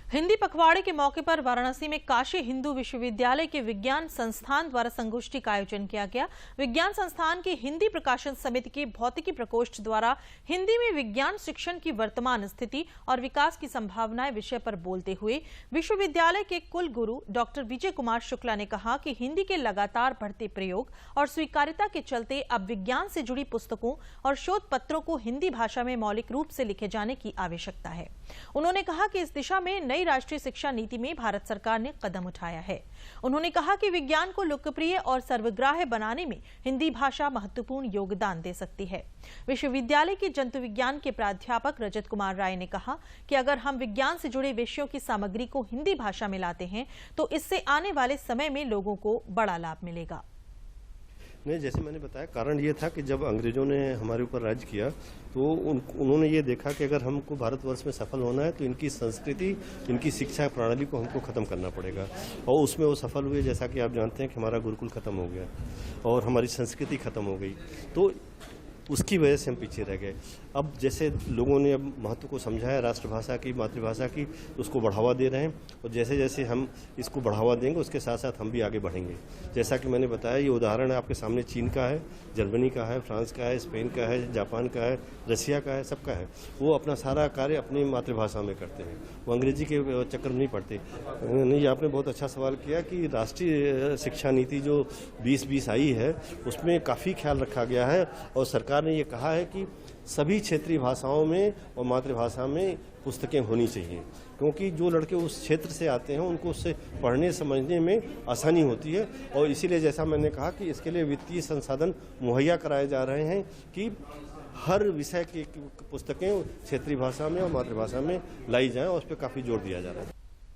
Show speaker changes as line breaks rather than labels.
हिंदी पखवाड़े के मौके पर वाराणसी में काशी हिंदू विश्वविद्यालय के विज्ञान संस्थान द्वारा संगोष्ठी का आयोजन किया गया। विज्ञान संस्थान की हिंदी प्रकाशन समिति के भौतिकी प्रकोष्ठ द्वारा हिंदी में विज्ञान शिक्षण की वर्तमान स्थिति और विकास की संभावनाएं विषय पर बोलते हुए विश्वविद्यालय के कुल गुरु डॉक्टर विजय कुमार शुक्ला ने कहा कि हिंदी के लगातार बढ़ते प्रयोग और स्वीकार्यता के चलते अब विज्ञान से जुड़ी पुस्तकों और शोध पत्रों को हिंदी भाषा में मौलिक रूप से लिखे जाने की आवश्यकता है। उन्होंने कहा कि इस दिशा में नई राष्ट्रीय शिक्षा नीति में भारत सरकार ने कदम उठाया है। उन्होंने कहा कि विज्ञान को लोकप्रिय और सर्वग्राह्य बनाने में हिंदी भाषा महत्वपूर्ण योगदान दे सकती है। विश्वविद्यालय के जंतु विज्ञान के प्राध्यापक रजत कुमार राय ने कहा कि अगर हम विज्ञान से जुड़े विषयों की सामग्री को हिंदी भाषा में लाते हैं तो इससे आने वाले समय में लोगों को बड़ा लाभ मिलेगा।
नहीं, जैसे मैंने बताया, कारण ये था कि जब अंग्रेजों ने हमारे ऊपर राज किया तो उन्होंने ये देखा कि अगर हमको भारतवर्ष में सफल होना है तो इनकी संस्कृति, इनकी शिक्षा प्रणाली को हमको ख़त्म करना पड़ेगा। और उसमें वो सफल हुए। जैसा कि आप जानते हैं कि हमारा गुरुकुल ख़त्म हो गया और हमारी संस्कृति ख़त्म हो गई, तो उसकी वजह से हम पीछे रह गए। अब जैसे लोगों ने अब महत्व को समझा है राष्ट्रभाषा की, मातृभाषा की, उसको बढ़ावा दे रहे हैं और जैसे जैसे हम इसको बढ़ावा देंगे उसके साथ साथ हम भी आगे बढ़ेंगे। जैसा कि मैंने बताया, ये उदाहरण आपके सामने चीन का है, जर्मनी का है, फ्रांस का है, स्पेन का है, जापान का है, रसिया का है, सबका है। वो अपना सारा कार्य अपनी मातृभाषा में करते हैं, वो अंग्रेजी के चक्कर में नहीं पड़ते। नहीं, आपने बहुत अच्छा सवाल किया कि राष्ट्रीय शिक्षा नीति जो 2020 आई है उसमें काफ़ी ख्याल रखा गया है और सरकार ने ये कहा है कि सभी क्षेत्रीय भाषाओं में और मातृभाषा में पुस्तकें होनी चाहिए, क्योंकि जो लड़के उस क्षेत्र से आते हैं उनको उससे पढ़ने समझने में आसानी होती है। और इसीलिए जैसा मैंने कहा कि इसके लिए वित्तीय संसाधन मुहैया कराए जा रहे हैं कि हर विषय की पुस्तकें क्षेत्रीय भाषा में और मातृभाषा में लाई जाएं और उस पर काफ़ी जोर दिया जा रहा है।